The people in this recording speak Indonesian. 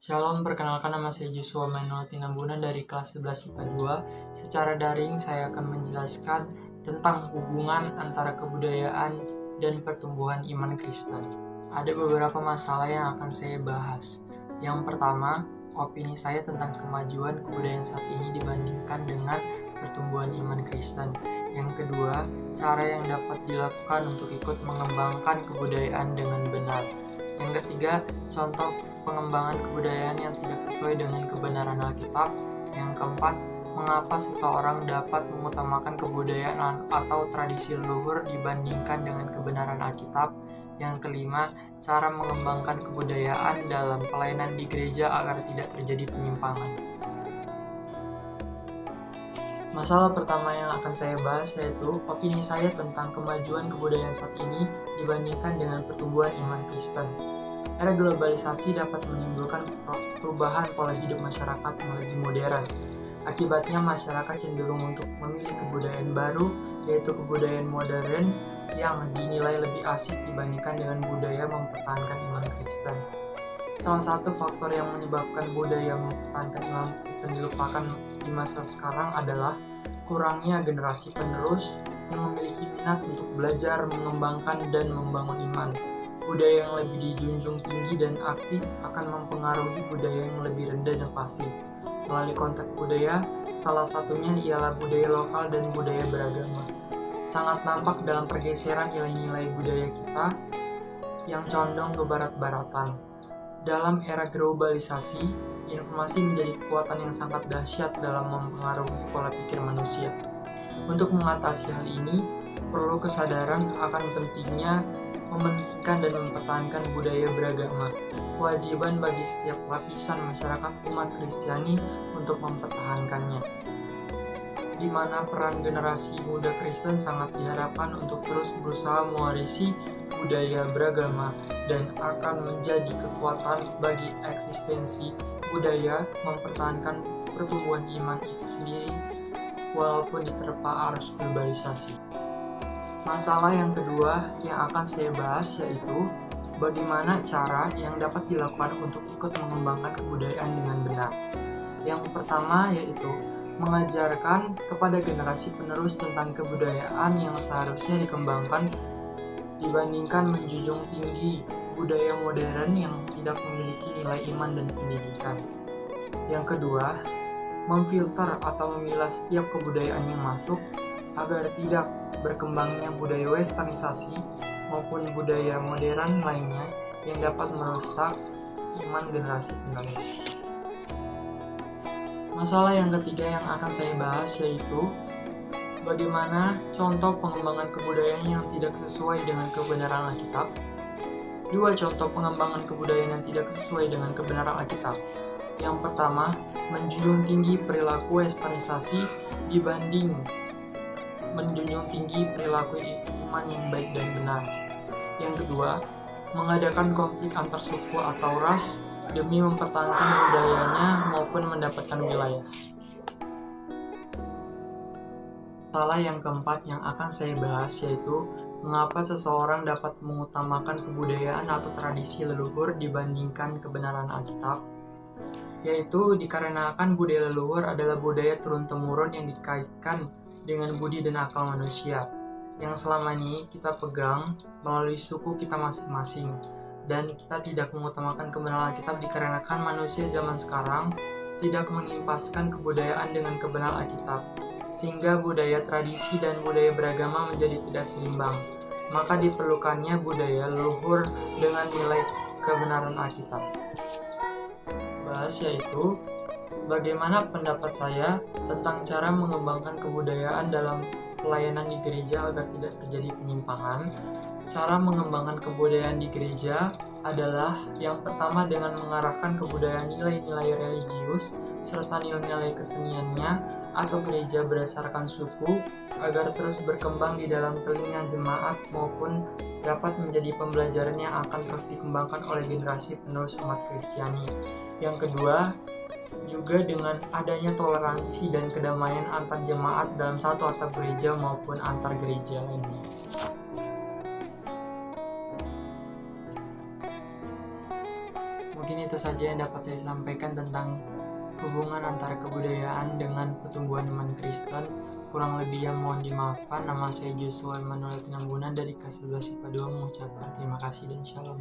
Shalom, perkenalkan nama saya Joshua Manuel Tinambunan dari kelas 11 IPA 2. Secara daring saya akan menjelaskan tentang hubungan antara kebudayaan dan pertumbuhan iman Kristen. Ada beberapa masalah yang akan saya bahas. Yang pertama, opini saya tentang kemajuan kebudayaan saat ini dibandingkan dengan pertumbuhan iman Kristen. Yang kedua, cara yang dapat dilakukan untuk ikut mengembangkan kebudayaan dengan benar. Yang ketiga, contoh pengembangan kebudayaan yang tidak sesuai dengan kebenaran Alkitab. Yang keempat, mengapa seseorang dapat mengutamakan kebudayaan atau tradisi leluhur dibandingkan dengan kebenaran Alkitab. Yang kelima, cara mengembangkan kebudayaan dalam pelayanan di gereja agar tidak terjadi penyimpangan. Masalah pertama yang akan saya bahas yaitu opini saya tentang kemajuan kebudayaan saat ini dibandingkan dengan pertumbuhan iman Kristen. Era globalisasi dapat menimbulkan perubahan pola hidup masyarakat yang lebih modern. Akibatnya masyarakat cenderung untuk memilih kebudayaan baru, yaitu kebudayaan modern yang dinilai lebih asik dibandingkan dengan budaya mempertahankan iman Kristen. Salah satu faktor yang menyebabkan budaya mempertahankan iman Kristen dilupakan di masa sekarang adalah kurangnya generasi penerus yang memiliki minat untuk belajar, mengembangkan, dan membangun iman. Budaya yang lebih dijunjung tinggi dan aktif akan mempengaruhi budaya yang lebih rendah dan pasif. Melalui konteks budaya, salah satunya ialah budaya lokal dan budaya beragama. Sangat nampak dalam pergeseran nilai-nilai budaya kita yang condong ke barat-baratan. Dalam era globalisasi, informasi menjadi kekuatan yang sangat dahsyat dalam mempengaruhi pola pikir manusia. Untuk mengatasi hal ini, perlu kesadaran akan pentingnya mementingkan dan mempertahankan budaya beragama. Kewajiban bagi setiap lapisan masyarakat umat Kristiani untuk mempertahankannya, di mana peran generasi muda Kristen sangat diharapkan untuk terus berusaha mewarisi budaya beragama dan akan menjadi kekuatan bagi eksistensi budaya mempertahankan pertumbuhan iman itu sendiri walaupun diterpa arus globalisasi. Masalah yang kedua yang akan saya bahas yaitu bagaimana cara yang dapat dilakukan untuk ikut mengembangkan kebudayaan dengan benar. Yang pertama yaitu mengajarkan kepada generasi penerus tentang kebudayaan yang seharusnya dikembangkan dibandingkan menjunjung tinggi budaya modern yang tidak memiliki nilai iman dan pendidikan. Yang kedua, memfilter atau memilah setiap kebudayaan yang masuk agar tidak berkembangnya budaya westernisasi maupun budaya modern lainnya yang dapat merusak iman generasi penerus. Masalah yang ketiga yang akan saya bahas yaitu bagaimana contoh pengembangan kebudayaan yang tidak sesuai dengan kebenaran Alkitab. Dua contoh pengembangan kebudayaan yang tidak sesuai dengan kebenaran Alkitab. Yang pertama, menjunjung tinggi perilaku westernisasi dibanding menjunjung tinggi perilaku iman yang baik dan benar. Yang kedua, mengadakan konflik antar suku atau ras demi mempertahankan budayanya maupun mendapatkan wilayah. Masalah yang keempat yang akan saya bahas yaitu mengapa seseorang dapat mengutamakan kebudayaan atau tradisi leluhur dibandingkan kebenaran Alkitab. Yaitu dikarenakan budaya leluhur adalah budaya turun-temurun yang dikaitkan dengan budi dan akal manusia yang selama ini kita pegang melalui suku kita masing-masing, dan kita tidak mengutamakan kebenaran Alkitab dikarenakan manusia zaman sekarang tidak mengimpaskan kebudayaan dengan kebenaran Alkitab, sehingga budaya tradisi dan budaya beragama menjadi tidak seimbang. Maka diperlukannya budaya leluhur dengan nilai kebenaran Alkitab. Bahas yaitu bagaimana pendapat saya tentang cara mengembangkan kebudayaan dalam pelayanan di gereja agar tidak terjadi penyimpangan. Cara mengembangkan kebudayaan di gereja adalah yang pertama dengan mengarahkan kebudayaan nilai-nilai religius serta nilai-nilai keseniannya atau gereja berdasarkan suku agar terus berkembang di dalam telinga jemaat maupun dapat menjadi pembelajaran yang akan terus dikembangkan oleh generasi penerus umat Kristiani. Yang kedua, juga dengan adanya toleransi dan kedamaian antar jemaat dalam satu atap gereja maupun antar gereja lainnya. Mungkin itu saja yang dapat saya sampaikan tentang hubungan antara kebudayaan dengan pertumbuhan iman Kristen. Kurang lebih yang mohon dimaafkan. Nama saya Joshua Emmanuel Tinambunan dari kelas 11 IPA 2 mengucapkan terima kasih dan shalom.